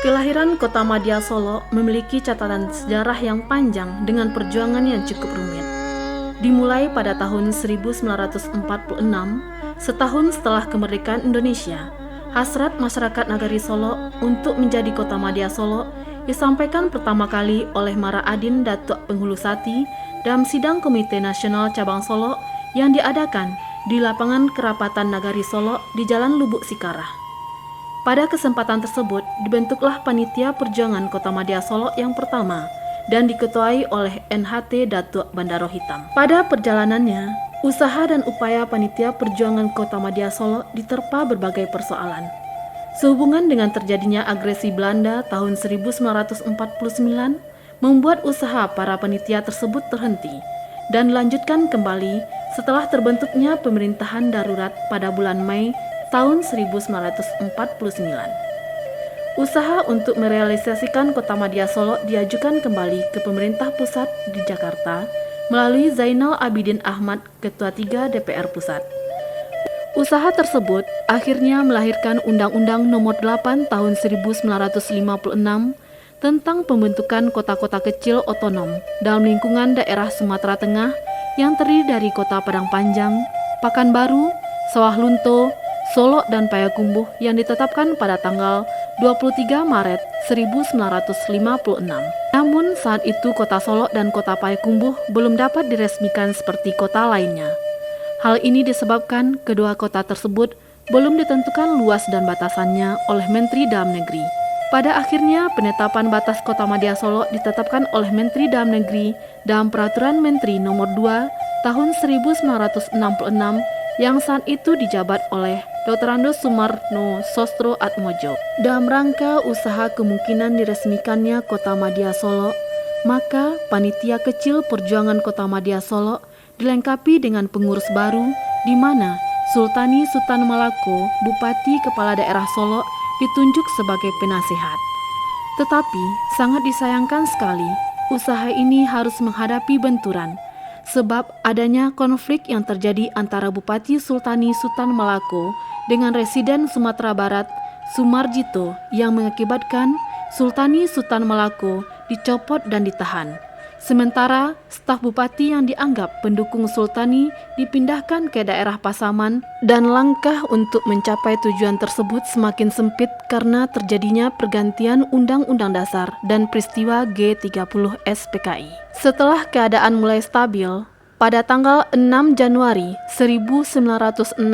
Kelahiran Kota Madya Solo memiliki catatan sejarah yang panjang dengan perjuangan yang cukup rumit. Dimulai pada tahun 1946, setahun setelah kemerdekaan Indonesia, hasrat masyarakat Nagari Solo untuk menjadi Kota Madya Solo disampaikan pertama kali oleh Mara Adin Datuk Penghulusati dalam sidang Komite Nasional Cabang Solo yang diadakan di lapangan Kerapatan Nagari Solo di Jalan Lubuk Sikarah. Pada kesempatan tersebut, dibentuklah Panitia Perjuangan Kota Madya Solo yang pertama dan diketuai oleh NHT Datuk Bandaro Hitam. Pada perjalanannya, usaha dan upaya Panitia Perjuangan Kota Madya Solo diterpa berbagai persoalan. Sehubungan dengan terjadinya agresi Belanda tahun 1949, membuat usaha para panitia tersebut terhenti dan dilanjutkan kembali setelah terbentuknya pemerintahan darurat pada bulan Mei tahun 1949. Usaha untuk merealisasikan Kota Madya Solo diajukan kembali ke pemerintah pusat di Jakarta melalui Zainal Abidin Ahmad, Ketua 3 DPR Pusat. Usaha tersebut akhirnya melahirkan Undang-Undang Nomor 8 Tahun 1956 tentang pembentukan kota-kota kecil otonom dalam lingkungan daerah Sumatera Tengah yang terdiri dari Kota Padang Panjang, Pekanbaru, Sawah Lunto, Solo dan Payakumbuh yang ditetapkan pada tanggal 23 Maret 1956. Namun saat itu Kota Solo dan Kota Payakumbuh belum dapat diresmikan seperti kota lainnya. Hal ini disebabkan kedua kota tersebut belum ditentukan luas dan batasannya oleh Menteri Dalam Negeri. Pada akhirnya penetapan batas Kota Madya Solo ditetapkan oleh Menteri Dalam Negeri dalam Peraturan Menteri Nomor 2 Tahun 1966 yang saat itu dijabat oleh Dr. Andos Sumarno Sostro Atmojo. Dalam rangka usaha kemungkinan diresmikannya Kota Madya Solo, maka Panitia Kecil Perjuangan Kota Madya Solo dilengkapi dengan pengurus baru di mana Sultani Sultan Malako, Bupati Kepala Daerah Solo, ditunjuk sebagai penasehat. Tetapi sangat disayangkan sekali, usaha ini harus menghadapi benturan sebab adanya konflik yang terjadi antara Bupati Sultani Sultan Malako dengan residen Sumatera Barat Sumarjito yang mengakibatkan Sultani Sultan Malako dicopot dan ditahan. Sementara staf bupati yang dianggap pendukung Sultani dipindahkan ke daerah Pasaman dan langkah untuk mencapai tujuan tersebut semakin sempit karena terjadinya pergantian Undang-Undang Dasar dan peristiwa G30 SPKI. Setelah keadaan mulai stabil, pada tanggal 6 Januari 1968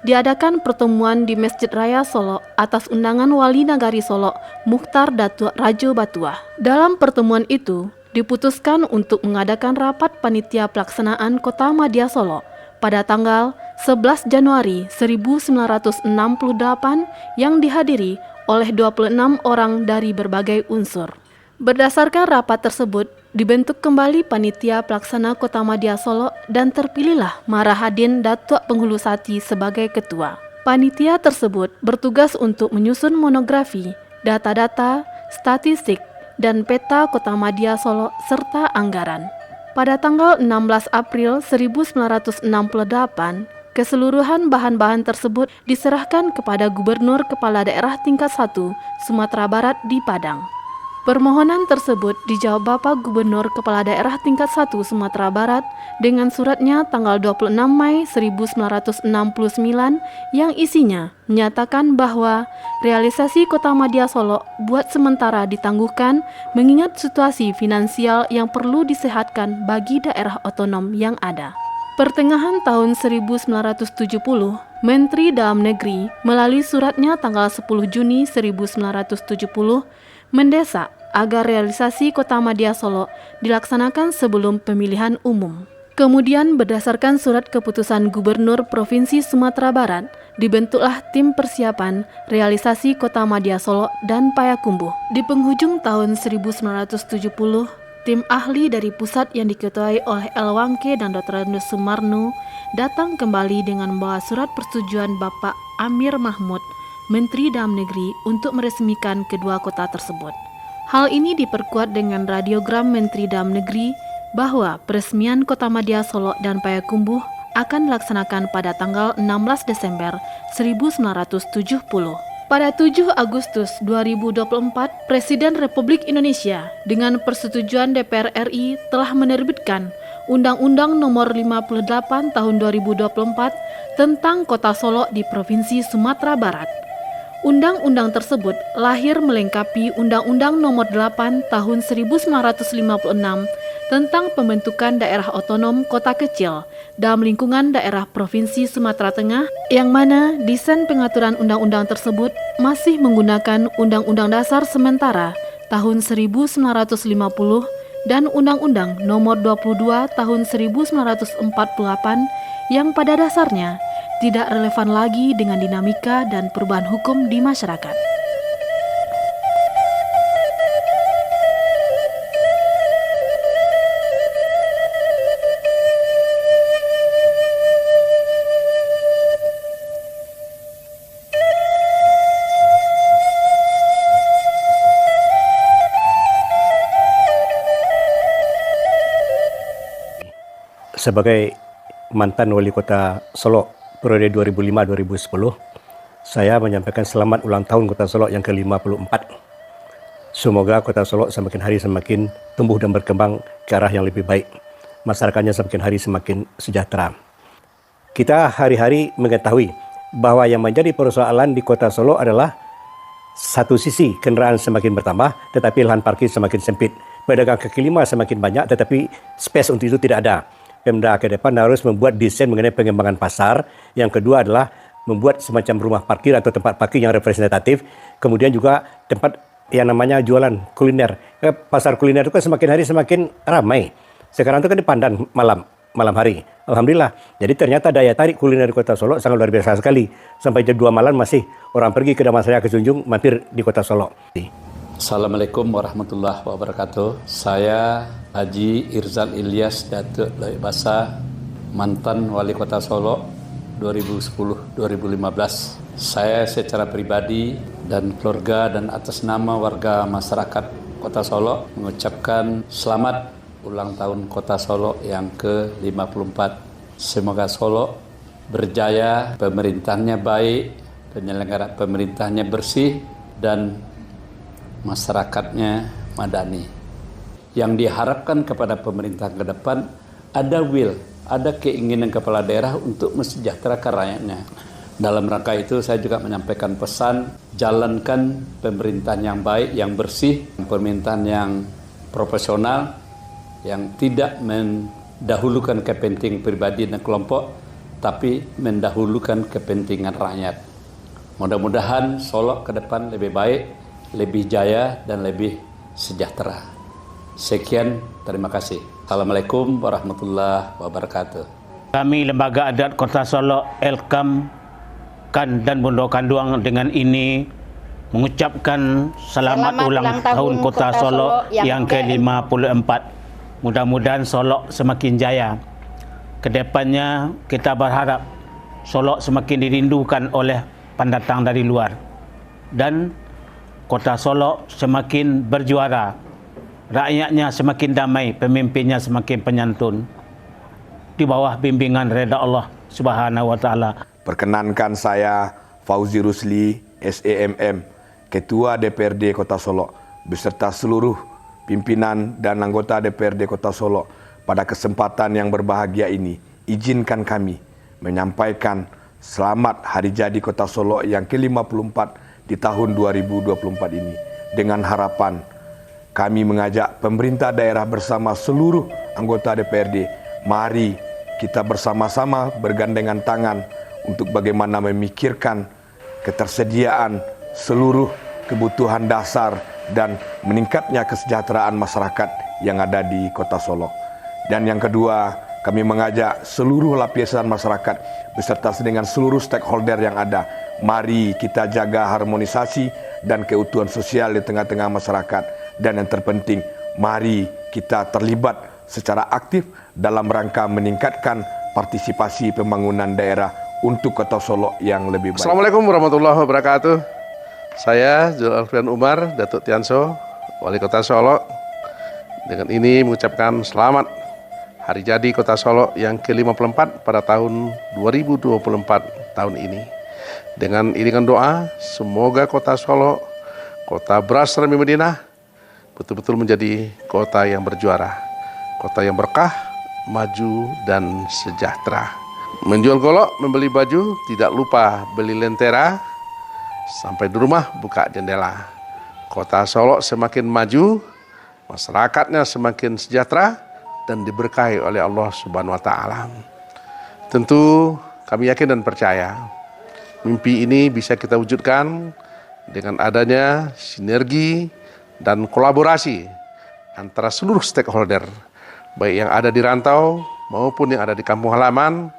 diadakan pertemuan di Masjid Raya Solo atas undangan Wali Nagari Solo Mukhtar Datuk Rajo Batuah. Dalam pertemuan itu diputuskan untuk mengadakan rapat panitia pelaksanaan Kota Madya Solo pada tanggal 11 Januari 1968 yang dihadiri oleh 26 orang dari berbagai unsur. Berdasarkan rapat tersebut, dibentuk kembali Panitia Pelaksana Kota Madya Solo dan terpilihlah Mara Adin Datuk Penghulusati sebagai ketua. Panitia tersebut bertugas untuk menyusun monografi, data-data, statistik, dan peta Kota Madya Solo serta anggaran. Pada tanggal 16 April 1968, keseluruhan bahan-bahan tersebut diserahkan kepada Gubernur Kepala Daerah tingkat 1 Sumatera Barat di Padang. Permohonan tersebut dijawab Bapak Gubernur Kepala Daerah tingkat 1 Sumatera Barat dengan suratnya tanggal 26 Mei 1969 yang isinya menyatakan bahwa realisasi Kota Madya Solo buat sementara ditangguhkan mengingat situasi finansial yang perlu disehatkan bagi daerah otonom yang ada. Pertengahan tahun 1970, Menteri Dalam Negeri melalui suratnya tanggal 10 Juni 1970 mendesak agar realisasi Kota Madya Solo dilaksanakan sebelum pemilihan umum. Kemudian berdasarkan surat keputusan Gubernur Provinsi Sumatera Barat, dibentuklah tim persiapan realisasi Kota Madya Solo dan Payakumbuh. Di penghujung tahun 1970, tim ahli dari pusat yang diketuai oleh El Wangke dan Dr. Andos Sumarno datang kembali dengan membawa surat persetujuan Bapak Amir Mahmud, Menteri Dalam Negeri, untuk meresmikan kedua kota tersebut. Hal ini diperkuat dengan radiogram Menteri Dalam Negeri bahwa peresmian Kota Madya Solo dan Payakumbuh akan dilaksanakan pada tanggal 16 Desember 1970. Pada 7 Agustus 2024, Presiden Republik Indonesia dengan persetujuan DPR RI telah menerbitkan Undang-Undang Nomor 58 Tahun 2024 tentang Kota Solo di Provinsi Sumatera Barat. Undang-undang tersebut lahir melengkapi Undang-Undang Nomor 8 Tahun 1956 tentang pembentukan daerah otonom kota kecil dalam lingkungan daerah Provinsi Sumatera Tengah, yang mana desain pengaturan undang-undang tersebut masih menggunakan Undang-Undang Dasar sementara tahun 1950 dan Undang-Undang Nomor 22 Tahun 1948 yang pada dasarnya tidak relevan lagi dengan dinamika dan perubahan hukum di masyarakat. Sebagai mantan wali kota Solo periode 2005-2010, saya menyampaikan selamat ulang tahun Kota Solo yang ke-54. Semoga Kota Solo semakin hari semakin tumbuh dan berkembang ke arah yang lebih baik. Masyarakatnya semakin hari semakin sejahtera. Kita hari-hari mengetahui bahwa yang menjadi persoalan di Kota Solo adalah satu sisi kendaraan semakin bertambah tetapi lahan parkir semakin sempit. Pedagang kaki lima semakin banyak tetapi space untuk itu tidak ada. Pemda ke depan harus membuat desain mengenai pengembangan pasar. Yang kedua adalah membuat semacam rumah parkir atau tempat parkir yang representatif. Kemudian juga tempat yang namanya jualan kuliner. Pasar kuliner itu kan semakin hari semakin ramai. Sekarang itu kan dipandang malam hari. Alhamdulillah. Jadi ternyata daya tarik kuliner di Kota Solo sangat luar biasa sekali. Sampai jam 2 malam masih orang pergi ke Damansaya ke Junjung mampir di Kota Solo. Assalamualaikum warahmatullahi wabarakatuh. Saya Haji Irzal Ilyas Datuk Loik Basa, mantan Wali Kota Solo 2010-2015. Saya secara pribadi dan keluarga dan atas nama warga masyarakat Kota Solo mengucapkan selamat ulang tahun Kota Solo yang ke-54. Semoga Solo berjaya, pemerintahnya baik, penyelenggara pemerintahnya bersih, dan masyarakatnya madani. Yang diharapkan kepada pemerintah ke depan ada ada keinginan kepala daerah untuk mensejahterakan rakyatnya. Dalam rangka itu saya juga menyampaikan pesan, jalankan pemerintahan yang baik, yang bersih, pemerintahan yang profesional, yang tidak mendahulukan kepentingan pribadi dan kelompok, tapi mendahulukan kepentingan rakyat. Mudah-mudahan Solo ke depan lebih baik, lebih jaya dan lebih sejahtera. Sekian, terima kasih. Assalamualaikum warahmatullahi wabarakatuh. Kami Lembaga Adat Kota Solo, Elkam, Kan dan Bondo Kanduang dengan ini mengucapkan selamat ulang tahun Kota Solo yang ke-54. Mudah-mudahan Solo semakin jaya. Kedepannya kita berharap Solo semakin dirindukan oleh pendatang dari luar. Dan Kota Solo semakin berjuara, rakyatnya semakin damai, pemimpinnya semakin penyantun, di bawah bimbingan reda Allah Subhanahu wa Ta'ala. Perkenankan saya Fauzi Rusli, SEMM, Ketua DPRD Kota Solo, beserta seluruh pimpinan dan anggota DPRD Kota Solo. Pada kesempatan yang berbahagia ini, izinkan kami menyampaikan selamat Hari Jadi Kota Solo yang ke-54 di tahun 2024 ini. Dengan harapan kami mengajak pemerintah daerah bersama seluruh anggota DPRD, mari kita bersama-sama bergandengan tangan untuk bagaimana memikirkan ketersediaan seluruh kebutuhan dasar dan meningkatnya kesejahteraan masyarakat yang ada di Kota Solo. Dan yang kedua, kami mengajak seluruh lapisan masyarakat beserta dengan seluruh stakeholder yang ada. Mari kita jaga harmonisasi dan keutuhan sosial di tengah-tengah masyarakat. Dan yang terpenting, mari kita terlibat secara aktif dalam rangka meningkatkan partisipasi pembangunan daerah untuk Kota Solo yang lebih baik. Assalamualaikum warahmatullahi wabarakatuh. Saya Zul Alfian Umar, Datuk Tianso, Wali Kota Solo. Dengan ini mengucapkan selamat Hari Jadi Kota Solo yang ke-54 pada tahun 2024 tahun ini. Dengan iringan doa, semoga kota Solo, kota beras Rami Madinah, betul-betul menjadi kota yang berjuara, kota yang berkah, maju, dan sejahtera. Menjual golok, membeli baju, tidak lupa beli lentera, sampai di rumah buka jendela. Kota Solo semakin maju, masyarakatnya semakin sejahtera, dan diberkahi oleh Allah Subhanahu wa Ta'ala. Tentu kami yakin dan percaya mimpi ini bisa kita wujudkan dengan adanya sinergi dan kolaborasi antara seluruh stakeholder, baik yang ada di rantau maupun yang ada di kampung halaman.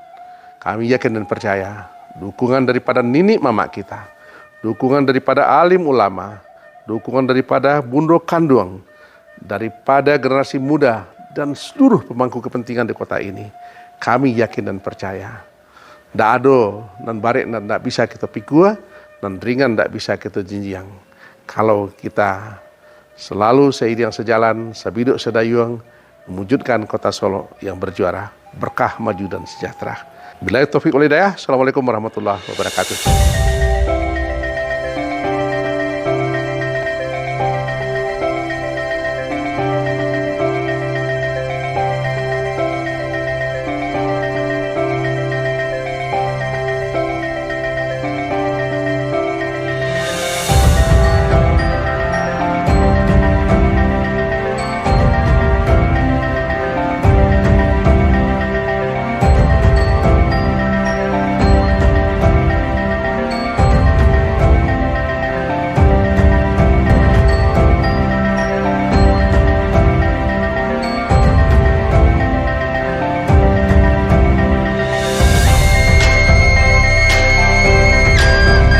Kami yakin dan percaya dukungan daripada nini mama kita, dukungan daripada alim ulama, dukungan daripada bundo kanduang, daripada generasi muda dan seluruh pemangku kepentingan di kota ini, kami yakin dan percaya. Ndak ado nan barek nan ndak bisa kita pikul, nan ringan ndak bisa kita jinjiang. Kalau kita selalu seiring sejalan, sabiduk sedayung, mewujudkan kota Solo yang berjuara, berkah, maju, dan sejahtera. Billahi taufiq wal hidayah. Assalamualaikum warahmatullahi wabarakatuh.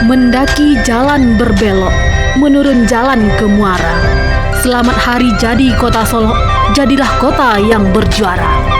Mendaki jalan berbelok, menurun jalan ke muara. Selamat hari jadi kota Solo, jadilah kota yang berjuara.